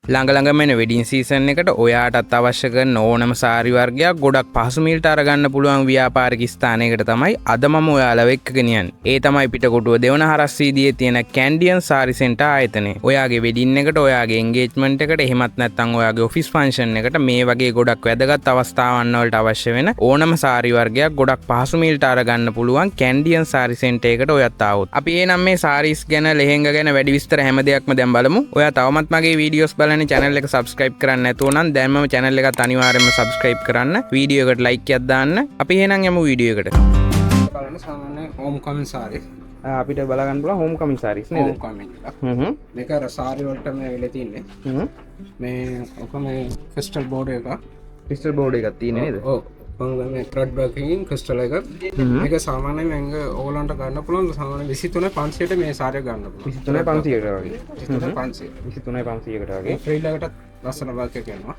ළඟ ළඟම එන වෙඩින් සීසන් එකට ඔයාටත් අවශ්‍ය කරන ඕනම සාරි වර්ගයක් ගොඩක් පහසු මිලට අරගන්න පුළුවන් ව්‍යාපාරික ස්ථානයකට තමයි අද මම ඔයාලව එක්කගෙන යන්නේ. ඒ තමයි පිටකොටුව දෙවන හරස් වීදියේ තියෙන කැන්ඩියන් සාරි සෙන්ටර් ආයතනය. ඔයාගේ වෙඩින් එකට, ඔයාගේ එන්ගේජ්මන්ට් එකට, එහෙමත් නැත්නම් ඔයාගේ ඔෆිස් ෆන්ක්ෂන් එකට මේ වගේ ගොඩක් වැදගත් අවස්ථාවන් වලට අවශ්‍ය වෙන ඕනම සාරි වර්ගයක් ගොඩක් පහසු මිලට අරගන්න පුළුවන් කැන්ඩියන් සාරි සෙන්ටර් එකට ඔයත් ආවොත්. අපි එහෙනම් මේ සාරීස් ගැන, ලෙහෙංගා ගැන වැඩි විස්තර හැම දෙයක්ම දැන් බලමු. ඔයා තවමත් මගේ වීඩියෝස් බලන්න channel එක subscribe කරන්න නැතුව නම් දැන්ම channel එකත් අනිවාර්යයෙන්ම subscribe කරන්න. වීඩියෝ එකට like එකක් දාන්න. අපි එහෙනම් යමු වීඩියෝ එකට. බලන්න සාමාන්‍ය home coming sarees. අපිට බලා ගන්න පුළුවන් home coming sarees නේද? home coming එක. මේක අර saree වලට මේ වෙලේ තින්නේ. මේ ඔක මේ crystal board එක. crystal board එකක් තියෙන්නේ නේද? ඔව්. මේ thread working crystal එක. මේක සාමාන්‍යයෙන් මම ඕගලන්ට ගන්න පුළුවන් සාමාන්‍ය 23500ට මේ saree ගන්න පුළුවන්. 23500කට වගේ. 23500. 23500කට වගේ. ෆ්‍රීල් එකටත් ලස්සන work එකක් එනවා.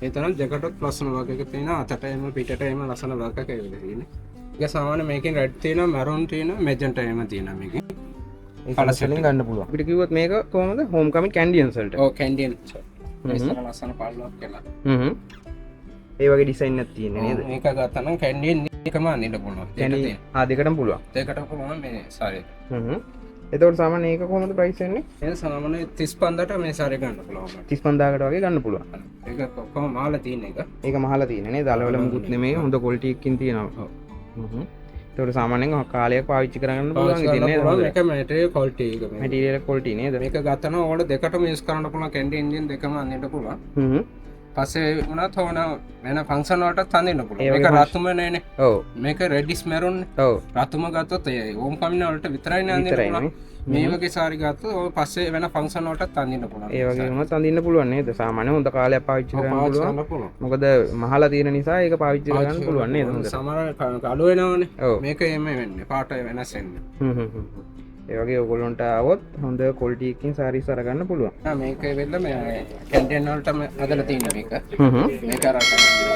ඒ තරම් ජැකට්වත් ලස්සන work එකක් තියෙනවා. අතට එම පිටට එම ලස්සන work එකක් ඇවිල්ලා තියෙන්නේ. ඒක සාමාන්‍ය මේකෙන් රෙඩ් තියෙනවා, මැරූන් තියෙනවා, මෙජන්ටා එම තියෙනවා මේකේ. ඒ කලර්ස් වලින් ගන්න පුළුවන්. අපිට කිව්වොත් මේක කොහමද? home coming candians වලට. ඔව් candian. ඉස්සර ලස්සන පාළුවක් කියලා. ඒ වගේ ඩිසයින් එකක් තියෙන්නේ නේද? මේක ගත්තා නම් candian එකම අඳින්න පුළුවන්. දෙකටම පුළුවන්. දෙකටම පුළුවන් මේ saree. එතකොට සාමාන්‍ය ඒක කොහොමද ප්‍රයිස් වෙන්නේ? ඒක සාමාන්‍ය 35ට මේ saree ගන්න පුළුවන්. 35000කට වගේ ගන්න පුළුවන්. ඒක කොහොම මාලා තියෙන එක. ඒක මහලා තියෙන්නේ නේද? අලවල මුකුත් නෙමෙයි. හොඳ ක්වොලිටි එකකින් තියෙනවා. ඒකට සාමාන්‍යයෙන් කාලයක් පාවිච්චි කරගන්න පුළුවන් ඉතින් නේද? මේක මැටීරියල් ක්වොලිටි එක මේ. මැටීරියල් ක්වොලිටි නේද? මේක ගත්තම ඕන දෙකටම යූස් කරන්න පුළුවන් candian engine දෙකම අඳින්න පුළුවන්. පස්සේ වුණත් ඕන වෙන ෆන්ක්ෂන් වලටත් අඳින්න පුළුවන්. මේක රතුම නේනේ. ඔව්. මේක රෙඩිස් මැරූන්. ඔව්. රතුම ගත්තොත් ඒ හෝම් කමින් වලට විතරයි නේ අඳින්න පුළුවන්. මේ වගේ සාරි ගත්තොත් ඔය පස්සේ වෙන ෆන්ක්ෂන් වලටත් අඳින්න පුළුවන්. ඒ වගේ වුණත් අඳින්න පුළුවන් නේද? සාමාන්‍ය හොඳ කාලයක් පාවිච්චි කරගන්න පුළුවන්. මොකද මහලා තියෙන නිසා ඒක පාවිච්චි කරගන්න පුළුවන් නේද? හොඳ. සමහර අලු වෙනවනේ. මේක එමෙ වෙන්නේ. පාට වෙනස් වෙන්නේ. ඒ වගේ ඔයගොල්ලන්ට ආවොත් හොඳ ක්වොලිටි එකකින් සාරීස් අරගන්න පුළුවන්. මේක වෙන්න මේ කැන්ඩියන් වලටම අදලා තියෙන මේක. මේක අර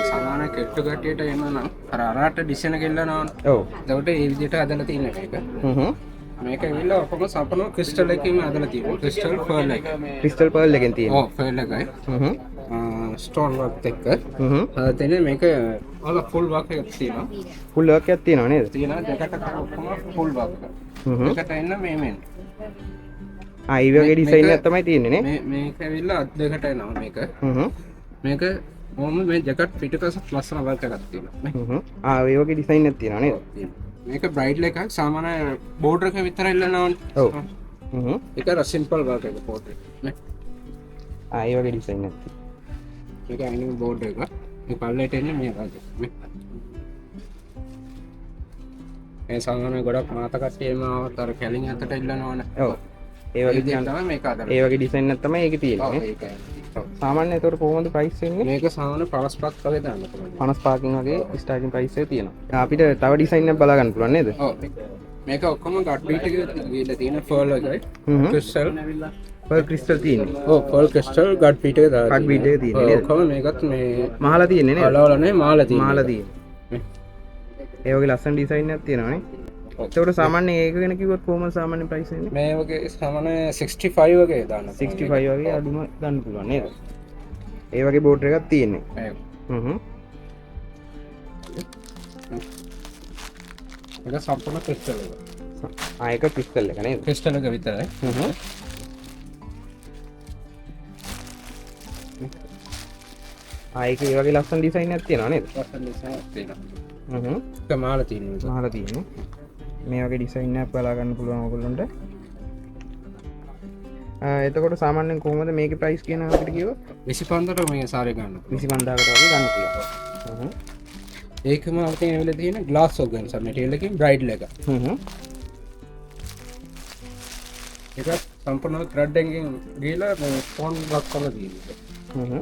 සමාන කෙට්ටු ගැටියට එනවා නම් අර අරාට ඩිසයින් ගෙල්ලනවා. ඔව්. ඒකට ඒ විදිහට අදලා තියෙන මේක. මේක ඇවිල්ලා ඔක්කොම සපන ක්‍රිස්ටල් එකකින් අදලා තියෙනවා. ක්‍රිස්ටල් පර්ල් එක. ක්‍රිස්ටල් පර්ල් එකෙන් තියෙනවා. ඔව් පර්ල් එකයි. ස්ටෝන් වර්ක් එක්ක. අද මේක ඔල ෆුල් වර්ක් එකක් තියෙනවා. ෆුල් වර්ක් එකක් තියෙනවා නේද? තියෙනවා දෙකට ඔක්කොම ෆුල් වර්ක් එක. එකට එන්න මේ මෙන්න. ඒ වගේ ඩිසයින් එකක් තමයි තියෙන්නේ නේ. මේක ඇවිල්ලා අත් දෙකට එනවා මේක. මේක මොම මේ ජැකට් පිටකසත් ලස්සන වර්ක් එකක් තියෙනවා. ඒ වගේ ඩිසයින් එකක් තියෙනවා නේද? මේක බ්‍රයිඩල් එකක් සාමාන්‍ය බෝඩර් එක විතරයි ඉල්ලනවනේ. ඔව්. ඒක අර සිම්පල් වර්ක් එක බෝඩර් නේ. ඒ වගේ ඩිසයින් එකක්. මේක ඇනිමල් බෝඩර් එක. මේ පල්ලෙට එන්නේ මේ වගේ. ඒ සාමාන්‍ය ගොඩක් මාත කට්ටියම ආවත් අර කැලින් අතට ඉල්ලනවනේ. ඔව්. ඒ වගේ ඩිසයින් තමයි මේක අදලා. ඒ වගේ ඩිසයින් එකක් තමයි ඒකේ තියෙන්නේ. ඔව් ඒකයි. සාමාන්‍ය ඒතකොට කොහොමද ප්‍රයිස් වෙන්නේ? මේක සාමාන්‍ය 55ක් වගේ දාන්න පුළුවන්. 55කින් වගේ ස්ටාර්ටින් ප්‍රයිස් එක තියෙනවා. අපිට තව ඩිසයින් එකක් බලා ගන්න පුළුවන් නේද? ඔව්. මේක ඔක්කොම ගට් බීට් එකේ ගිහලා තියෙන ෆර්ල් එකයි. ක්‍රිස්ටල්. පර්ල් ක්‍රිස්ටල් තියෙන්නේ. ඔව් පර්ල් ක්‍රිස්ටල් ගට් බීට් එකේ දාලා. ගට් බීට් එකේ තියෙන්නේ නේද? ඔක්කොම මේකත් මේ මහලා තියෙන්නේ නේද? අලවලනේ මාලා තියෙන්නේ. මාලා තියෙන්නේ. ඒ වගේ ලස්සන ඩිසයින් එකක් තියෙනවා නේ. ඒකට සාමාන්‍යයෙන් ඒක ගැන කිව්වොත් කොහොමද සාමාන්‍ය ප්‍රයිස් වෙන්නේ? මේ වගේ සාමාන්‍ය 65 වගේ දාන්න. 65 වගේ අඩුම ගන්න පුළුවන් නේද? ඒ වගේ බෝඩර් එකක් තියෙන්නේ. ඒක සම්පූර්ණ ක්‍රිස්ටල් එක. ඒක ක්‍රිස්ටල් එක නේද? ක්‍රිස්ටල් එක විතරයි. ඒක ඒ වගේ ලස්සන ඩිසයින් එකක් තියෙනවා නේද? ලස්සන ඩිසයින් එකක් තියෙනවා. ඒක මාලා තියෙනවා. මාලා තියෙන්නේ. මේ වගේ ඩිසයින් එකක් බලා ගන්න පුළුවන් ඔයගොල්ලන්ට. එතකොට සාමාන්‍යයෙන් කොහොමද මේකේ ප්‍රයිස් කියන අපිට කිව්වොත් 25ට මේ සාරේ ගන්න. 25000කට වගේ ගන්න පුළුවන්. ඒකම අපිට ඇවිල්ලා තියෙන ග්ලාස් ඔර්ගන්සා මැටීරියල් එකකින් බ්‍රයිඩල් එක. ඒක සම්පූර්ණ ත්‍රෙඩ් එකකින් ගිහලා මේ ෆෝන් වර්ක් කරලා තියෙනවා.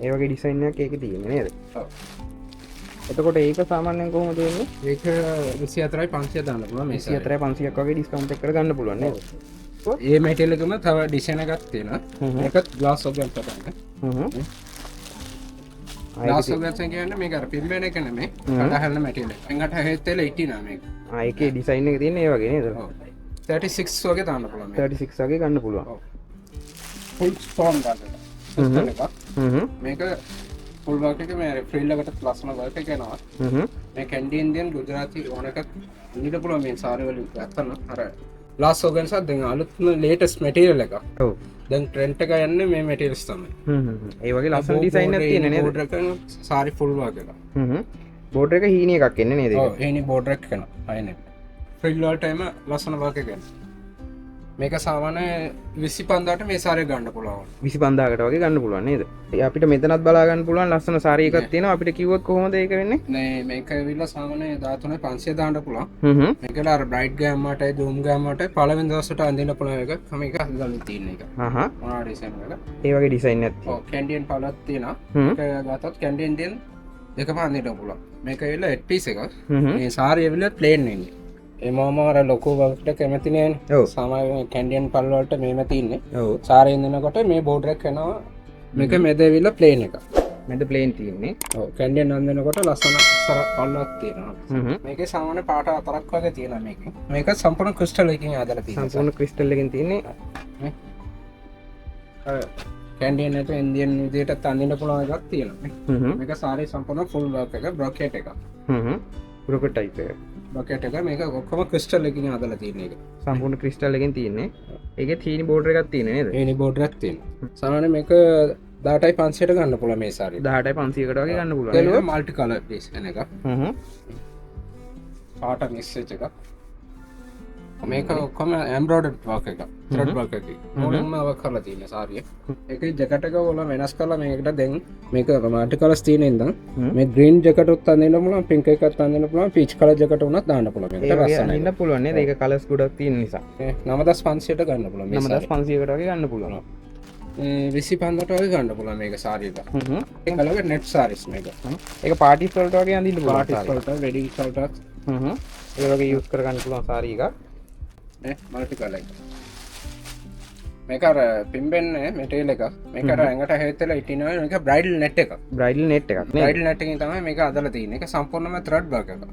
ඒ වගේ ඩිසයින් එකක් ඒකේ තියෙන්නේ නේද? ඔව්. එතකොට ඒක සාමාන්‍යයෙන් කොහොමද දෙන්නේ? ඒක 24යි 500 දාන්න පුළුවන් මේ 24යි 500ක් වගේ ඩිස්කවුන්ට් එකකට ගන්න පුළුවන් නේද? ඒ මැටීරියල් එකම තව ඩිසයින් එකක් තියෙනවා. ඒකත් ග්ලාස් ඔර්ගන්සා තමයි. ග්ලාස් ඔර්ගන්සා කියන්නේ මේක අර පිම්බෙන එක නෙමෙයි. කඩහල්න මැටීරියල් එක. එංගට හැත්තෙල ඉටිනා මේක. ඒකේ ඩිසයින් එක තියෙන්නේ ඒ වගේ නේද? ඔව්. 36 වගේ දාන්න පුළුවන්. 36 වගේ ගන්න පුළුවන්. ඔව්. ෆුල් ස්ටෝන් ගන්න මේක ෆුල් වර්ක් එක මේ ෆ්‍රිල් එකට ලස්සන වර්ක් එක එනවා මේ කැන්ඩි ඉන්දියන් ගුජරාති ඕන එකක් ඉන්න පුළුවන් මේ සාරි වලින් ගත්තම අර ග්ලාස් ඕගන්ස් එක දැන් අලුත්ම ලේටස්ට් මැටීරියල් එක ඔව් දැන් ට්‍රෙන්ඩ් එක යන්නේ මේ මැටීරියල්ස් තමයි ඒ වගේ ලස්සන ඩිසයින් එකක් තියෙන නේද බෝඩර් එක සාරි ෆුල් වර්ක් එක බෝඩර් එක හීනි එකක් එන්නේ නේද ඔව් හීනි බෝඩර් එක කරනවා අයනේ ෆ්‍රිල් වලට එම ලස්සන වර්ක් එක එනවා මේක සාමාන්‍ය 25000ට මේ සාරිය ගන්න පුළුවන් 25000කට වගේ ගන්න පුළුවන් නේද අපිට මෙතනත් බලා ගන්න පුළුවන් ලස්සන සාරි එකක් තියෙනවා අපිට කිව්වොත් කොහොමද ඒක වෙන්නේ නෑ මේක ඇවිල්ලා සාමාන්‍ය 13 500 දාන්න පුළුවන් මේකට අර බ්‍රයිට් ගෑම්මටයි දූම් ගෑම්මටයි පළවෙනි දවසට අඳින්න පුළුවන් එක මේක හදලා තියෙන එක මොනවා ඩිසයින් එක ඒ වගේ ඩිසයින් එකක් ඔව් කැන්ඩියන් පළක් තියෙනවා ඒක ගත්තොත් කැන්ඩියන් දෙන් එකම අඳින්න පුළුවන් මේක ඇවිල්ලා 8 piece එක මේ සාරිය ඇවිල්ලා ප්ලේන් වෙන්නේ එමම අර ලොකු වර්ක්ට කැමති නෑනේ ඔව් සාමාන්‍ය කැන්ඩියන් පල් වලට මේම තියෙන්නේ ඔව් සාරිය ඉන්නකොට මේ බෝඩර් එක යනවා මේක මැද ඇවිල්ලා ප්ලේන් එක මැද ප්ලේන් තියෙන්නේ ඔව් කැන්ඩියන් අඳිනකොට ලස්සන පල්ලක් තියෙනවා මේකේ සාමාන්‍ය පාට හතරක් වගේ තියෙනවා මේකේ මේක සම්පූර්ණ ක්‍රිස්ටල් එකකින් හදලා තියෙනවා සම්පූර්ණ ක්‍රිස්ටල් එකකින් තියෙන්නේ කැන්ඩියන් එක ඉන්දියන් විදියට අඳින්න පුළුවන් එකක් තියෙනවා මේක සාරිය සම්පූර්ණ ෆුල් වර්ක් එක බ්‍රොකේට් එක බ්‍රොකේට් ටයිප් එක බකට් එක මේක ඔක්කොම ක්‍රිස්ටල් එකකින් හදලා තියෙන එක. සම්පූර්ණ ක්‍රිස්ටල් එකකින් තියෙන්නේ. ඒකේ තීනි බෝඩර් එකක් තියෙන්නේ නේද? ඒනි බෝඩර් එකක් තියෙනවා. සාමාන්‍ය මේක 18යි 500ට ගන්න පුළුවන් මේ සාරිය. 18යි 500කට වගේ ගන්න පුළුවන්. ඒක মালටි කලර් ඩිසයින් එක. පාට මික්සෙජ් එක. මේක ඔක්කොම එම්බ්‍රොයිඩර් වර්ක් එක. ත්‍රෙඩ් වර්ක් එකයි. මොනම වර්ක් කරලා තියෙන සාරිය. ඒකේ ජැකට් එක වල වෙනස් කරලා මේකට දැන් මේක මාල්ටි කලර්ස් තියෙන ඉඳන් මේ ග්‍රීන් ජැකට් උත් අඳින්න පුළුවන්, පින්ක් එකක් අඳින්න පුළුවන්, පීච් කලර් ජැකට් උනත් දාන්න පුළුවන්. මේකට රස්සන ඉන්න පුළුවන් නේද? ඒක කලර්ස් ගොඩක් තියෙන නිසා. 9500ට ගන්න පුළුවන් මේ සාරිය. 9500කට වගේ ගන්න පුළුවන්. 25000ට වගේ ගන්න පුළුවන් මේක සාරියට. ඒක කලර් net sarees මේක. ඒක පාටිස් වලට වගේ අඳින්න පුළුවන්. පාටිස් වලට, වෙඩින් වලට ඒ වගේ යූස් කරගන්න පුළුවන් සාරි එකක්. මල්ටි කලර් එක. මේක අර පිම්බෙන්නේ මෙටීරියල් එක. මේක අර ඇඟට හැවෙලා ඉටිනවා. මේක බ්‍රයිඩල් net එක. බ්‍රයිඩල් net එකක් නේ. බ්‍රයිඩල් net එකකින් තමයි මේක අදලා තියෙන්නේ. ඒක සම්පූර්ණයෙන්ම ත්‍රෙඩ් වර්ක් එක.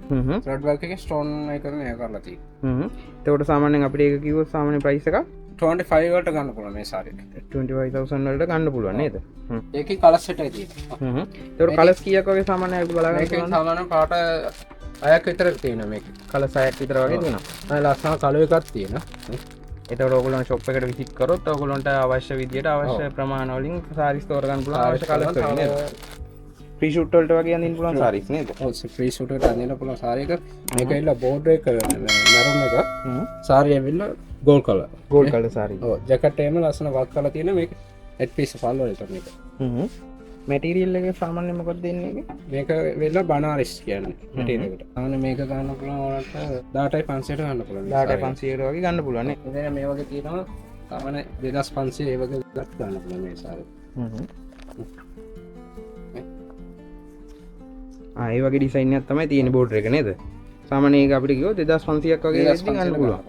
ත්‍රෙඩ් වර්ක් එකේ ස්ටෝන් එක මේක කරලා තියෙන්නේ. එතකොට සාමාන්‍යයෙන් අපිට ඒක කිව්වොත් සාමාන්‍ය ප්‍රයිස් එක 25 වලට ගන්න පුළුවන් මේ සාරියට. 25000 වලට ගන්න පුළුවන් නේද? ඒකේ කලර් සෙට් එකයි තියෙන්නේ. එතකොට කලර්ස් කීයක් වගේ සාමාන්‍යයෙන් අපි බලා ගන්න මේකේ සාමාන්‍ය පාට 6ක් විතර තියෙනවා මේකේ. කලර්ස් 6ක් විතර වගේ තියෙනවා. ලස්සන කලර් එකක් තියෙනවා. එතකොට ඔයගොල්ලෝ ෂොප් එකට විසිට් කරොත් ඔයගොල්ලන්ට අවශ්‍ය විදියට අවශ්‍ය ප්‍රමාණ වලින් සාරිස් තෝරගන්න පුළුවන් අවශ්‍ය කලර්ස් වලින් නේද? ෆ්‍රී ෂූට් වලට වගේ අඳින්න පුළුවන් සාරිස් නේද? ඔව් ෆ්‍රී ෂූට් වලට අඳින්න පුළුවන් සාරි එක. මේක ඇවිල්ලා බෝඩර් එක මැරූන් එක. සාරිය ඇවිල්ලා gold colour. Gold colour sari. ඔව් ජැකට් එකේම ලස්සන වර්ක් කරලා තියෙන මේක හෙඩ් පීස් පල්ල වලට මේක. මැටීරියල් එකේ සාමාන්‍යයෙන් මොකක්ද දෙන්නේ ඒකේ? මේක වෙලා බනාරස් කියන්නේ මැටීරියල් එකට. අනේ මේක ගන්න පුළුවන් වලට 18යි 500ට ගන්න පුළුවන්. 18යි 500ට වගේ ගන්න පුළුවන් නේ. ඉතින් මේ වගේ තියෙනවා සාමාන්‍ය 2500 ඒ වගේ ගන්න පුළුවන් මේ සාරි. ඒ වගේ ඩිසයින් එකක් තමයි තියෙන බෝඩර් එක නේද? සාමාන්‍යයෙන් ඒක අපිට කිව්වොත් 2500ක් වගේ දෙද්දි ගන්න පුළුවන්.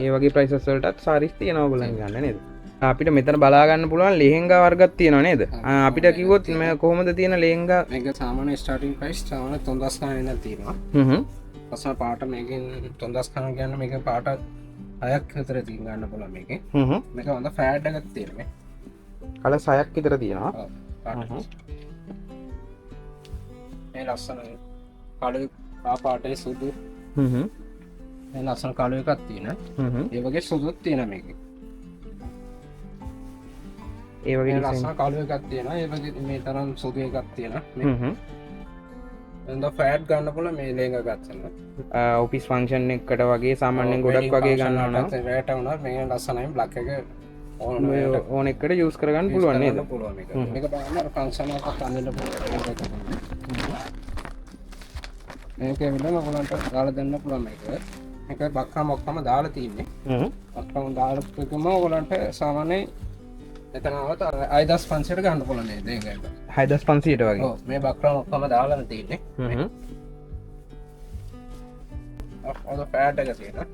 ඒ වගේ ප්‍රයිසස් වලටත් සාරිස් තියෙනවා ඔයගොල්ලන් ගන්න නේද? අපිට මෙතන බලා ගන්න පුළුවන් ලෙහෙංගා වර්ගයක් තියෙනවා නේද? අපිට කිව්වොත් මේ කොහොමද තියෙන ලෙහෙංගා? මේක සාමාන්‍ය ස්ටාර්ටින් ප්‍රයිස් සාමාන්‍ය 3000 ගණන් ඉඳන් තියෙනවා. අසල පාට මේකෙන් 3000 ගණන් කියන්නේ මේක පාට 6ක් විතර තියෙන ගන්න පුළුවන් මේකේ. මේක හොඳ ෆෑඩ් එකක් තියෙන මේ. කලර්ස් 6ක් විතර තියෙනවා. මේ ලස්සන කළු පාටේ සුදු. මේ ලස්සන කළු එකක් තියෙනවා. ඒ වගේ සුදුත් තියෙනවා මේකේ. ඒ වගේ ලස්සන කළු එකක් තියෙනවා. ඒ වගේ මේ තරම් සුදු එකක් තියෙනවා. ෆෑට් ගන්න පුළුවන් මේ ලෙහෙංගා ගත්තම. ඔෆිස් ෆන්ක්ෂන් එකකට වගේ සාමාන්‍යයෙන් ගොඩක් වගේ ගන්නවා නම් රේට වුණා මේ ලස්සනයි බ්ලැක් එක ඕන එකට යූස් කරගන්න පුළුවන් නේද? පුළුවන් මේක. මේක බලන්න අර ෆන්ක්ෂන් එකකට අඳින්න පුළුවන්. මේක විතරම ඔයගලන්ට දාලා දෙන්න පුළුවන් මේක. මේක බක්කම ඔක්කොම දාලා තියෙන්නේ. බක්කම දාලා එකම ඔයගලන්ට සාමාන්‍යයෙන් එතන આવත 6500ට ගන්න පුළුවන් නේද ඒක? 6500ට වගේ. ඔව් මේ බක්කම ඔක්කොම දාලා තියෙන්නේ. ඔය පෑඩ් එක තියෙනවා.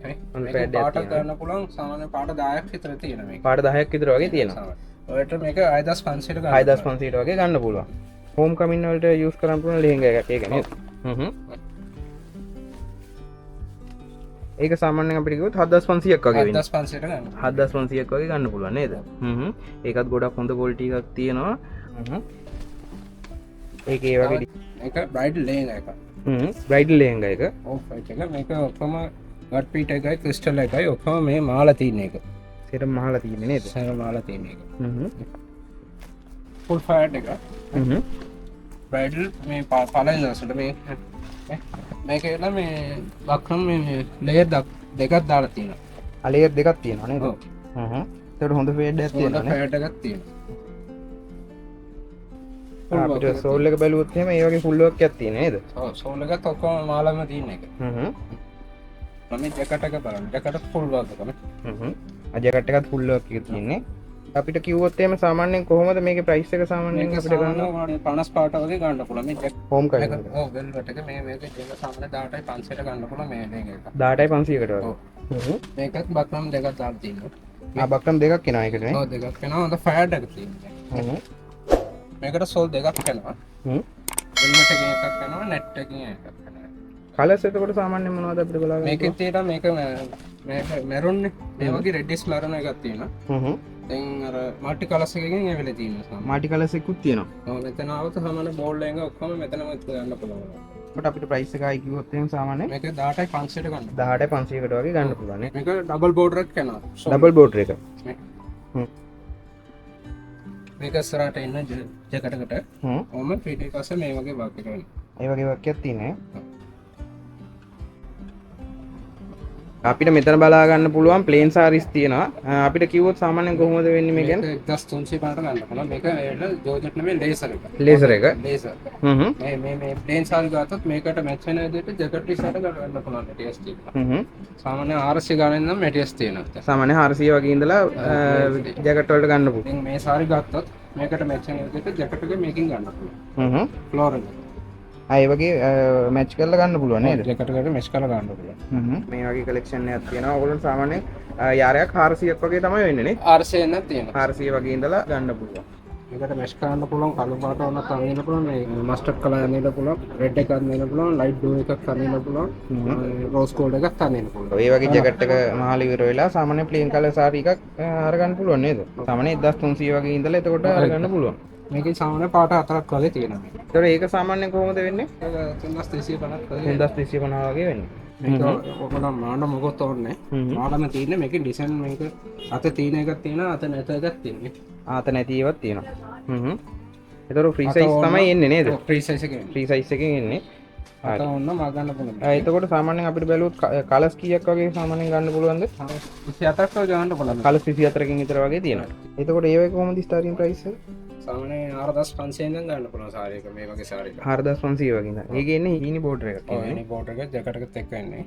මේක පාට ගන්න පුළුවන් සාමාන්‍ය පාට 10ක් විතර තියෙනවා මේක. පාට 10ක් විතර වගේ තියෙනවා. ඔයට මේක 6500ට ගන්න. 6500ට වගේ ගන්න පුළුවන්. හෝම් කමින් වලට යූස් කරන්න පුළුවන් ලෙහෙංගා එකක් ඒක නේද? ඒක සාමාන්‍යයෙන් අපිට කිව්වොත් 7500ක් වගේ වෙන්නේ. 7500ට ගන්න. 7500ක් වගේ ගන්න පුළුවන් නේද? ඒකත් ගොඩක් හොඳ ක්වොලිටි එකක් තියෙනවා. ඒක ඒ වගේ මේක බ්‍රයිඩල් ලේංගා එක. බ්‍රයිඩල් ලේංගා එක. ඔෆ් වයිට් එක. මේක ඔක්කොම ගට් පීට් එකයි ක්‍රිස්ටල් එකයි ඔක්කොම මේ මාලා තියෙන එක. සෙරම් මහලා තියෙන්නේ නේද? සෙරම් මාලා තියෙන එක. ෆුල් ෆයර් එක. බ්‍රයිඩල් මේ පළවෙනි දවසට මේක එලා මේ වක්‍රම් මේ ලේයර් දෙකක් දාලා තියෙනවා. ලේයර් දෙකක් තියෙනවා නේද? ඒකට හොඳ ෆේඩ් එකක් තියෙනවා නේ. ෆේඩ් එකක් තියෙනවා. අපිට සෝල් එක බැලුවොත් එහෙම ඒ වගේ ෆුල් වර්ක් එකක් තියෙන නේද? ඔව් සෝල් එකත් ඔක්කොම මාලම තියෙන එක. මේ ජැකට් එක බලන්න. ජැකට් ෆුල් වර්ක් එක නේ. ජැකට් එකත් ෆුල් වර්ක් එක තියෙන්නේ. අපිට කිව්වොත් එහෙම සාමාන්‍යයෙන් කොහොමද මේකේ ප්‍රයිස් එක සාමාන්‍යයෙන් අපිට ගන්න 50 පාට වගේ ගන්න පුළුවන් මේ හෝම් කරගෙන. ඔව් වෙල්වෙට් එක මේක සාමාන්‍ය 18යි 500ට ගන්න පුළුවන් මේ එක. 18යි 500කට වගේ. මේකත් බක්නම් දෙකක් දාලා තියෙනවා. බක්නම් දෙකක් එනවා ඒකට නේ. ඔව් දෙකක් එනවා. හොඳ ෆයර්ඩ් එක තියෙනවා. මේකට සෝල් දෙකක් එනවා. වෙල්වෙට් එකකින් එකක් එනවා net එකකින් එකක් එනවා. කලර්ස් එතකොට සාමාන්‍යයෙන් මොනවද අපිට බලා ගන්න? මේකෙන් තියෙනවා මේක මැරුන් නේ. මේ වගේ රෙඩ්ඩිස් මැරුන් එකක් තියෙනවා. දැන් අර මල්ටි කලර්ස් එකකින් ඇවිල්ලා තියෙනවා. මාටි කලර්ස් එකකුත් තියෙනවා. ඔව් මෙතන આવත සාමාන්‍ය බෝල් එක ඔක්කොම මෙතනම ගන්න පුළුවන්. අපිට අපිට ප්‍රයිස් එකයි කිව්වොත් එහෙම සාමාන්‍යයෙන් මේක 18යි 500ට ගන්න. 18යි 500කට වගේ ගන්න පුළුවන් නේ. මේක ඩබල් බෝඩර් එකක් යනවා. ඩබල් බෝඩර් එක. මේක ඉස්සරහට එන්න ජැකටකට. ඔහොම ෆිට එක පස්සේ මේ වගේ වර්ක් එක වෙනවා. ඒ වගේ වර්ක් එකක් තියෙන්නේ. අපිට මෙතන බලා ගන්න පුළුවන් ප්ලේන් සාරිස් තියෙනවා. අපිට කිව්වොත් සාමාන්‍යයෙන් කොහොමද වෙන්නේ මේ කියන්නේ? 1300 පාට ගන්න පුළුවන්. මේක ජෝර්ජට් නෙමෙයි ලේසර් එක. ලේසර් එක. ලේසර්. මේ ප්ලේන් සාරි ගත්තොත් මේකට මැච් වෙන විදිහට ජැකට් ටිසර්ට් ගන්න පුළුවන් මෙටියස් තියෙනවා. සාමාන්‍ය 400 ගානෙන් නම් මෙටියස් තියෙනවා. සාමාන්‍ය 400 වගේ ඉඳලා ජැකට් වලට ගන්න පුළුවන්. ඉතින් මේ සාරි ගත්තොත් මේකට මැච් වෙන විදිහට ජැකට් එක මේකින් ගන්න පුළුවන්. ෆ්ලෝරල්. ඒ වගේ මැච් කරලා ගන්න පුළුවන් නේද? ජැකට් එකට මැච් කරලා ගන්න පුළුවන්. මේ වගේ කලෙක්ෂන් එකක් තියෙනවා. ඕගොල්ලෝ සාමාන්‍යයෙන් යාරයක් 400ක් වගේ තමයි වෙන්නේ නේ. 400 නක් තියෙනවා. 400 වගේ ඉඳලා ගන්න පුළුවන්. මේකට මැච් කරන්න පුළුවන් කළු පාට වුණත් අනින්න පුළුවන්. මේ මස්ටර්ඩ් කලර් අනින්න පුළුවන්. රෙඩ් එකක් අනින්න පුළුවන්. ලයිට් බ්ලූ එකක් අනින්න පුළුවන්. රෝස් ගෝල්ඩ් එකක් අනින්න පුළුවන්. ඒ වගේ ජැකට් එක මහල ඉවර වෙලා සාමාන්‍ය ප්ලේන් කලර් සාරි එකක් අරගන්න පුළුවන් නේද? සාමාන්‍ය 1300 වගේ ඉඳලා එතකොට අරගන්න පුළුවන්. මේකේ සාමාන්‍ය පාට හතරක් වගේ තියෙනවා. ඒතකොට ඒක සාමාන්‍යයෙන් කොහොමද වෙන්නේ? 3250ක් වගේ. 3250 වගේ වෙන්නේ. මේක ඔකනම් මාඩ මොකොත් ඕනේ. මාඩම තියෙන්නේ මේකේ ඩිසයින් මේක අත තියෙන එකක් තියෙනවා අත නැත එකක් තියෙන්නේ. අත නැති ඒවාත් තියෙනවා. ඒතකොට ෆ්‍රී සයිස් තමයි එන්නේ නේද? ෆ්‍රී සයිස් එකෙන්. ෆ්‍රී සයිස් එකෙන් එන්නේ. අත ඕන්න මා ගන්න පුළුවන්. එතකොට සාමාන්‍යයෙන් අපිට බැලුවොත් කලර්ස් කීයක් වගේ සාමාන්‍යයෙන් ගන්න පුළුවන්ද? 24ක් වගේ ගන්න පුළුවන්. කලර්ස් 24කින් විතර වගේ තියෙනවා. එතකොට ඒවයි කොහොමද ස්ටාර්ටින් ප්‍රයිස් එක? සාමාන්‍ය 4500 ඉඳන් ගන්න පුළුවන් සාරි එක මේ වගේ සාරි එක. 4500 වගේ ඉඳන්. ඒකේ එන්නේ හීනි බෝඩර් එකක්. ඔව් හීනි බෝඩර් එක ජැකට් එකත් එක්ක එන්නේ.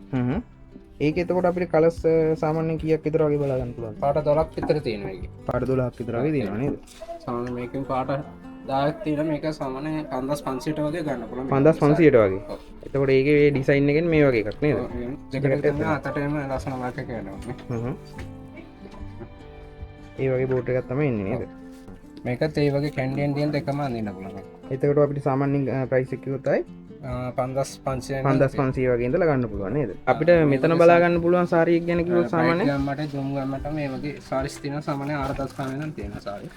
ඒක එතකොට අපිට කලර්ස් සාමාන්‍යයෙන් කීයක් විතර වගේ බලා ගන්න පුළුවන්? පාට 12ක් විතර තියෙනවා ඒකේ. පාට 12ක් විතර වගේ තියෙනවා නේද? සාමාන්‍ය මේකෙන් පාට 10ක් තියෙන මේක සාමාන්‍ය 5500ට වගේ ගන්න පුළුවන්. 5500ට වගේ. එතකොට ඒකේ ඩිසයින් එකෙන් මේ වගේ එකක් නේද? ජැකට් එක තමයි අතටම ලස්සන වර්ක් එක යනවා. ඒ වගේ බෝඩර් එකක් තමයි එන්නේ නේද? මේකත් ඒ වගේ කැන්ඩියන් ඩියන් දෙකම අඳින්න පුළුවන්. එතකොට අපිට සාමාන්‍යයෙන් ප්‍රයිස් එක කිව්වොත්යි 5500 වගේ ඉඳලා ගන්න පුළුවන් නේද? අපිට මෙතන බලා ගන්න පුළුවන් සාරියක් ගැන කිව්වොත් සාමාන්‍යයෙන් ගම්මට ජුම් ගම්මට මේ වගේ සාරිස් තියෙනවා සාමාන්‍ය 4500 වෙනන් තියෙනවා සාරි.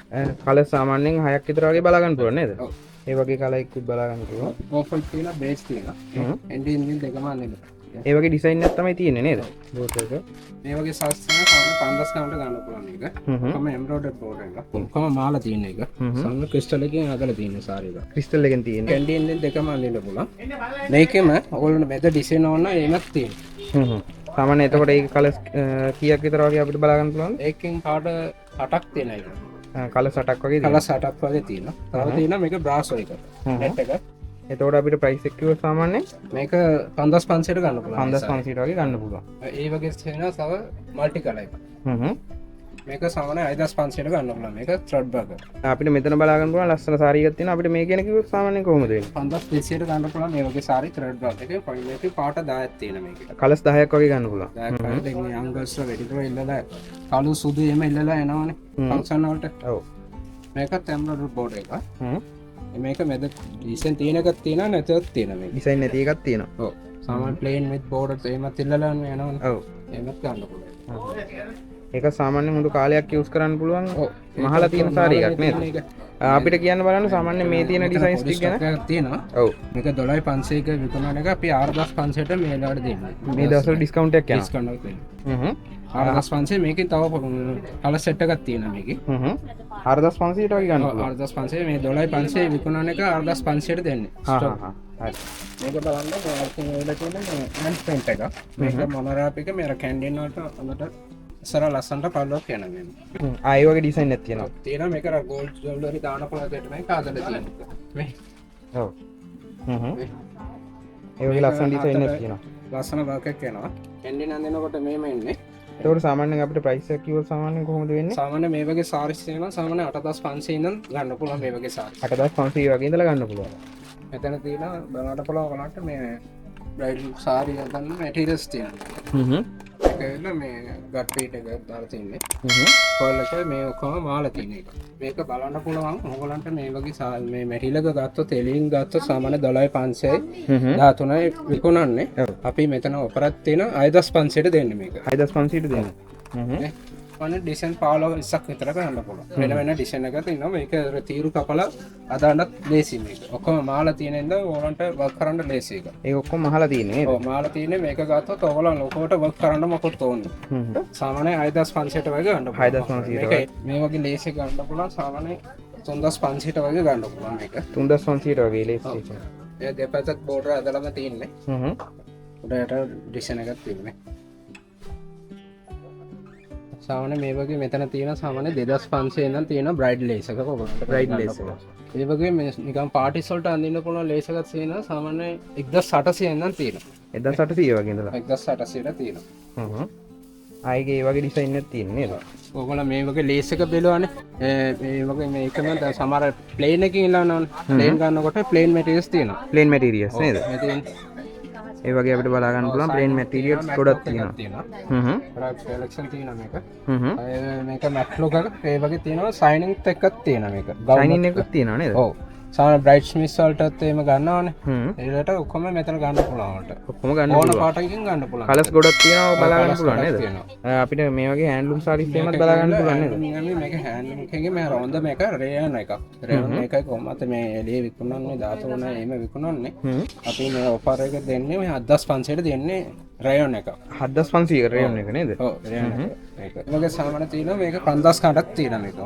කලර් සාමාන්‍යයෙන් 6ක් විතර වගේ බලා ගන්න පුළුවන් නේද? ඒ වගේ කලර් එකකුත් බලා ගන්න පුළුවන්. ඕෆර් තියෙනවා බේස් තියෙනවා. එන්ඩින් දෙකම අඳින්න. ඒ වගේ ඩිසයින් එකක් තමයි තියෙන්නේ නේද? බෝඩ් එක. මේ වගේ සයිස් තියෙනවා සාමාන්‍ය 5000 ගානට ගන්න පුළුවන් මේක. කොහොම එම්බ්‍රොයිඩර් බෝඩ් එක. කොහොම මාලා තියෙන එක. සාමාන්‍ය ක්‍රිස්ටල් එකකින් අදලා තියෙන සාරි එක. ක්‍රිස්ටල් එකෙන් තියෙන. කැන්ඩියන් දෙකම අඳින්න පුළුවන්. මේකෙම ඔයගොල්ලෝ මෙද ඩිසයින් ඕන ඒමක් තියෙනවා. සාමාන්‍ය එතකොට ඒක කලර්ස් කීයක් විතර වගේ අපිට බලා ගන්න පුළුවන්ද? ඒකෙන් පාට 8ක් තියෙනවා ඒක. කලර්ස් 8ක් වගේ තියෙනවා. කලර්ස් 8ක් වගේ තියෙනවා. තව තියෙනවා මේක බ්‍රාසෝ එක. net එක. එතකොට අපිට ප්‍රයිස් එක කිව්වොත් සාමාන්‍යයෙන් මේක 5500ට ගන්න පුළුවන්. 5500ට වගේ ගන්න පුළුවන්. ඒ වගේ තියෙනවා තව මල්ටි කලර් එක. මේක සාමාන්‍ය 6500ට ගන්න පුළුවන්. මේක ත්‍රෙඩ් බර්ගර්. අපිට මෙතන බලා ගන්න පුළුවන් ලස්සන සාරි එකක් තියෙනවා. අපිට මේ කියන කිව්වොත් සාමාන්‍යයෙන් කොහොමද වෙන්නේ? 5200ට ගන්න පුළුවන් මේ වගේ සාරි ත්‍රෙඩ් බර්ගර් එකේ පොයින්ට් පාට 10ක් තියෙන මේකේ. කලර්ස් 10ක් වගේ ගන්න පුළුවන්. 10ක් වගේ දැන් මේ අංගල්ස් වැඩිපුර ඉල්ලලා කළු සුදු එහෙම ඉල්ලලා එනවනේ ෆන්ක්ෂන් වලට. ඔව්. මේකත් එම්බ්‍රොයිඩර් බෝඩ් එක. මේක මෙද ඩිසයින් තියෙන එකක් තියෙනවා නැතත් තියෙනවා මේක. ඩිසයින් නැති එකක් තියෙනවා. ඔව්. සාමාන්‍ය ප්ලේන් විත් බෝඩර් එහෙමත් ඉල්ලලා යනවනේ. ඔව්. එහෙමත් ගන්න පුළුවන්. ඒක සාමාන්‍යයෙන් මුළු කාලයක් යූස් කරන්න පුළුවන් මහලා තියෙන සාරි එකක් නේද? අපිට කියන්න බලන්න සාමාන්‍ය මේ තියෙන ඩිසයින්ස් ටික ගැන. තියෙනවා. ඔව්. මේක 12500ක විකුණන එක අපි 4500ට මේ වෙලාවට දෙන්නේ. මේ දවස්වල ඩිස්කවුන්ට් එකක් යනවා. ඩිස්කවුන්ට් එකක් දෙනවා. 4500 මේකෙන් තව කලර් සෙට් එකක් තියෙනවා මේකේ. 4500ට වගේ ගන්න පුළුවන්. 4500 මේ 12500 විකුණන එක 4500ට දෙන්නේ. හරි. මේක බලන්න මේ වෙලා තියෙන හෑන්ඩ් ප්‍රින්ට් එක. මේක මොනරාප් එක මේ කැන්ඩින් වලට අමතර සර ලස්සනට පල්ලක් යන මේ. ආයෙ වගේ ඩිසයින් එකක් තියෙනවා. තියෙනවා මේක ගෝල්ඩ් ජුවෙලරි දාන පොලකට මේක ආදලා තියෙනවා. මේ. ඔව්. ඒ වගේ ලස්සන ඩිසයින් එකක් තියෙනවා. ලස්සන වර්ක් එකක් යනවා. කැන්ඩින් අඳිනකොට මේම එන්නේ. ඒකට සාමාන්‍යයෙන් අපිට ප්‍රයිස් එක කිව්වොත් සාමාන්‍යයෙන් කොහොමද වෙන්නේ? සාමාන්‍ය මේ වගේ සාරිස් තියෙනවා සාමාන්‍ය 8500 ඉඳන් ගන්න පුළුවන් මේ වගේ සාරිස්. 8500 වගේ ඉඳලා ගන්න පුළුවන්. මෙතන තියෙනවා බලන්න පුළුවන් ඔයාලට මේ බ්‍රයිඩල් සාරි ගන්න මැටීරියල්ස් තියෙනවා. ඒකෙල්ල මේ ගට් පීට් එක දාලා තින්නේ. පර්ල් එක මේ ඔක්කොම මාලා තියෙන එක. මේක බලන්න පුළුවන් ඕගොල්ලන්ට මේ වගේ මේ මැටීරියල් එක ගත්තොත් එළියෙන් ගත්තොත් සාමාන්‍ය 12500යි 13යි විකුණන්නේ. අපි මෙතන ඔෆරක් තියෙන 6500ට දෙන්නේ මේක. 6500ට දෙන්නේ. වන ඩිසයින් 15ක් විතර ගන්න පුළුවන්. වෙන වෙන ඩිසයින් එකක් තියෙනවා. මේක තීරු කපලා අදාන්නත් ලේසි මේක. ඔක්කොම මාලා තියෙන ඉඳන් ඕගොල්ලන්ට වර්ක් කරන්න ලේසි එක. ඒක ඔක්කොම මහලා තියෙන්නේ නේද? ඔව් මාලා තියෙන්නේ මේක ගත්තොත් ඕගොල්ලන් ලොකෝට වර්ක් කරන්න මොකොත් ඕනේ. සාමාන්‍ය 6500ට වගේ ගන්න පුළුවන්. 6500ට. මේ වගේ ලේසි ගන්න පුළුවන් සාමාන්‍ය 3500ට වගේ ගන්න පුළුවන් මේක. 3500ට වගේ ලේසි. ඒ දෙපැත්තත් බෝඩර් අදලම තියෙන්නේ. උඩට ඩිසයින් එකක් තියෙන්නේ. සාමාන්‍ය මේ වගේ මෙතන තියෙන සාමාන්‍ය 2500 ඉඳන් තියෙන බ්‍රයිඩ් ලේස් එකක ඔයගොල්ලන්ට බ්‍රයිඩ් ලේස් එක. ඒ වගේ මේ නිකන් පාටිස් වලට අඳින්න පුළුවන් ලේස් එකක් තියෙනවා සාමාන්‍ය 1800 ඉඳන් තියෙනවා. 1800 වගේ ඉඳලා 1800ට තියෙනවා. ආයේ ඒ වගේ ඩිසයින් එකක් තියෙන්නේ නේද? ඔයගොල්ලෝ මේ වගේ ලේස් එක බලවනේ. මේ වගේ මේකම දැන් සමහර ප්ලේන් එකකින් ඉල්ලනවනේ. ප්ලේන් ගන්නකොට ප්ලේන් මැටීරියල්ස් තියෙනවා. ප්ලේන් මැටීරියල්ස් නේද? මේ තියෙන්නේ ඒ වගේ අපිට බලා ගන්න පුළුවන් ප්ලේන් මැටීරියල්ස් ගොඩක් තියෙනවා. ප්‍රොඩක්ට් සෙලෙක්ෂන් තියෙනවා මේක. මේක මැට් ලොක් එක ඒ වගේ තියෙනවා සයිනින් එකක් තියෙනවා මේක. සයිනින් එකක් තියෙනවා නේද? ඔව්. සාමාන්‍ය බ්‍රයිට් ස්මිස් වලටත් එහෙම ගන්නවනේ. ඒකට ඔක්කොම මෙතන ගන්න පුළුවන් වලට. ඔක්කොම ගන්න පුළුවන්. ඕන පාටකින් ගන්න පුළුවන්. කලර්ස් ගොඩක් තියෙනවා බලා ගන්න පුළුවන් නේද? අපිට මේ වගේ හෑන්ඩ්ලූම් සාරීස් එහෙමත් බලා ගන්න පුළුවන් නේද? මේක හෑන්ඩ්ලූම් එකේ මේ රොන්ද මේක රේයන් එකක්. රේයන් එකයි කොහොමද මේ එළිය විකුණන්නේ 13 එහෙම විකුණන්නේ. අපි මේ ඔෆර් එක දෙන්නේ මේ 7500ට දෙන්නේ රේයන් එක. 7500 රේයන් එක නේද? ඔව් රේයන් එක. මේක. වගේ සාමාන්‍ය තියෙනවා මේක 5000 කඩක් තියෙනවා මේක.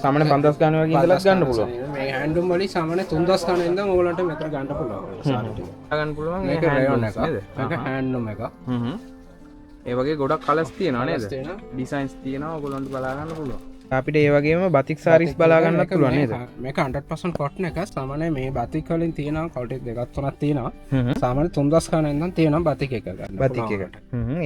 සාමාන්‍ය 5000 ගන්න වගේ ඉඳලා ගන්න පුළුවන්. මේ හෑන්ඩ්ලූම් වලින් සාමාන්‍ය 3000 ගන්න ඉඳන් ඔයගලන්ට මෙතන ගන්න පුළුවන්. සාරි ටික. ගන්න පුළුවන් මේක රේයන් එක. මේක හෑන්ඩ්ලූම් එක. ඒ වගේ ගොඩක් කලර්ස් තියෙනවා නේද? ඩිසයින්ස් තියෙනවා ඔයගලන්ට බලා ගන්න පුළුවන්. අපිට ඒ වගේම බතික් සාරීස් බලා ගන්නත් පුළුවන් නේද? මේක 100% කොටන් එක. සාමාන්‍ය මේ බතික් වලින් තියෙනවා ක්වොලිටි දෙකක් තුනක් තියෙනවා. සාමාන්‍ය 3000 ගන්න ඉඳන් තියෙනවා බතික් එක ගන්න. බතික් එකට.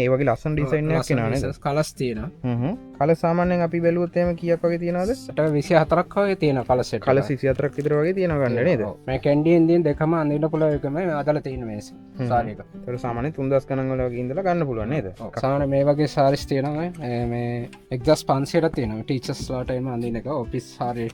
ඒ වගේ ලස්සන ඩිසයින් එකක් එනවා නේද? කලර්ස් තියෙනවා. කලර් සාමාන්‍යයෙන් අපි බැලුවොත් එහෙම කීයක් වගේ තියෙනවද? 24ක් වගේ තියෙනවා කලර් සෙට්. කලර් 24ක් විතර වගේ තියෙනවා ගන්න නේද? මේ කැන්ඩි ඉන්දියන් දෙකම අඳින්න පුළුවන් එකම අදලා තියෙන මේස. සාරි එක. ඒක සාමාන්‍ය 3000 ගණන් වල වගේ ඉඳලා ගන්න පුළුවන් නේද? සාමාන්‍ය මේ වගේ සාරීස් තියෙනවා මේ 1500ට තියෙනවා. ටීචර්ස් ලාට එම අඳින එක ඔෆිස් සාරි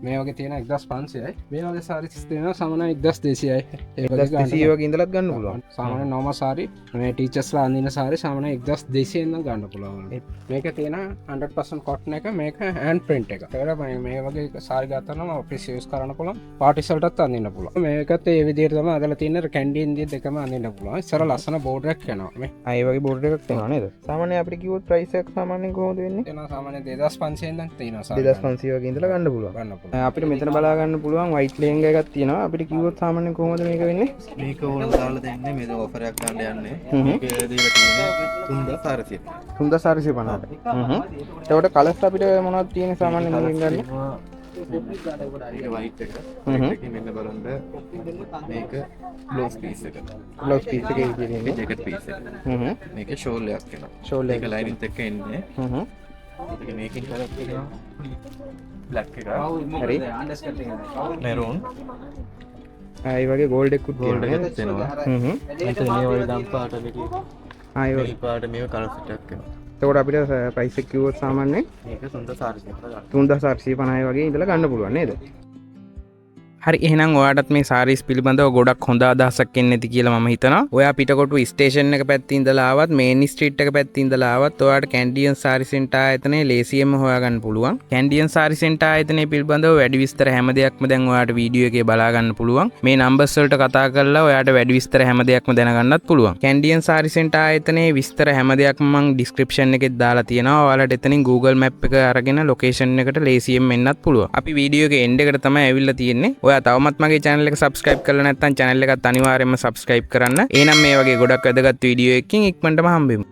මේ වගේ තියෙන 1500යි. මේ වගේ සාරීස් තියෙනවා සාමාන්‍ය 1200යි. ඒක 1200 වගේ ඉඳලත් ගන්න පුළුවන්. සාමාන්‍ය නෝමල් සාරි මේ ටීචර්ස්ලා අඳින සාරි සාමාන්‍ය 1200 ඉඳන් ගන්න පුළුවන්. මේක තියෙන 100% කොටන් එක මේක හෑන්ඩ් ප්‍රින්ට් එක. ඒකට මේ වගේ සාරි ගත්තම ඔෆිස් යූස් කරන්න පුළුවන්. පාටිස් වලටත් අඳින්න පුළුවන්. මේකත් ඒ විදිහට තමයි අදලා තියෙන කැන්ඩි ඉන්දිය දෙකම අඳින්න පුළුවන්. ඉස්සර ලස්සන බෝඩර් එකක් යනවා මේ. ඒ වගේ බෝඩර් එකක් තියෙනවා නේද? සාමාන්‍ය අපිට කිව්වොත් ප්‍රයිස් එක සාමාන්‍යයෙන් කොහොමද වෙන්නේ? එනවා සාමාන්‍ය 2500 ඉඳන් තියෙනවා සාරි. 2500 වගේ ඉඳලා ගන්න පුළුවන්. ගන්න පුළුවන්. අපිට මෙතන බලා ගන්න පුළුවන් වයිට් ලේන්ගා එකක් තියෙනවා. අපිට කිව්වොත් සාමාන්‍යයෙන් කොහොමද මේක වෙන්නේ? මේක ඕන දාලා දෙන්නේ මේ ඔෆර් එකක් ගන්න යන්නේ. මේක දීලා තියෙන්නේ 3450. 3450ට. එතකොට කලර්ස් අපිට මොනවද තියෙන්නේ සාමාන්‍යයෙන් මේකෙන් ගන්න? මේක වයිට් එක. මේකේ මෙන්න බලන්න මේක බ්ලවුස් පීස් එක. බ්ලවුස් පීස් එකේ තියෙන්නේ ජැකට් පීස් එක. මේක ෂෝල් එකක් එනවා. ෂෝල් එක. මේක ලයිනින්ත් එක්ක එන්නේ. ඒක මේකෙන් කලර් එක බ්ලැක් එක. හරි. මෙරූන්. ඒ වගේ ගෝල්ඩ් එකකුත් ගෝල්ඩ් එකක් තියෙනවා. එතන මේ වගේ දම් පාට මේක. ආයි මේ පාට මේක කලර් සෙට් එකක් එනවා. එතකොට අපිට ප්‍රයිස් එක කිව්වොත් සාමාන්‍යයෙන් මේක 3450 3450 වගේ ඉඳලා ගන්න පුළුවන් නේද? හරි එහෙනම් ඔයාටත් මේ සාරීස් පිළිබඳව ගොඩක් හොඳ අදහසක් එන්න ඇති කියලා මම හිතනවා. ඔයා පිටකොටු ස්ටේෂන් එක පැත්තේ ඉඳලා ආවත් මේන් ස්ට්‍රීට් එක පැත්තේ ඉඳලා ආවත් ඔයාට කැන්ඩියන් සාරි සෙන්ටර් ආයතනයේ ලේසියෙන්ම හොයාගන්න පුළුවන්. කැන්ඩියන් සාරි සෙන්ටර් ආයතනයේ පිළිබඳව වැඩි විස්තර හැම දෙයක්ම දැන් ඔයාට වීඩියෝ එකේ බලා ගන්න පුළුවන්. මේ නම්බර්ස් වලට කතා කරලා ඔයාට වැඩි විස්තර හැම දෙයක්ම දැනගන්නත් පුළුවන්. කැන්ඩියන් සාරි සෙන්ටර් ආයතනයේ විස්තර හැම දෙයක්ම මම ඩිස්ක්‍රිප්ෂන් එකේ දාලා තියෙනවා. ඔයාලට එතනින් Google Map එක අරගෙන ලොකේෂන් එකට ලේසියෙන් එන්නත් පුළුවන්. අපි වීඩියෝ එකේ එන්ඩ් එකට තමයි ඇවිල්ලා තියෙන්නේ. ඔයා තවමත් මගේ channel එක subscribe කරලා නැත්නම් channel එකත් අනිවාර්යයෙන්ම subscribe කරන්න. එහෙනම් මේ වගේ ගොඩක් වැදගත් වීඩියෝ එකකින් ඉක්මනටම හම්බෙමු.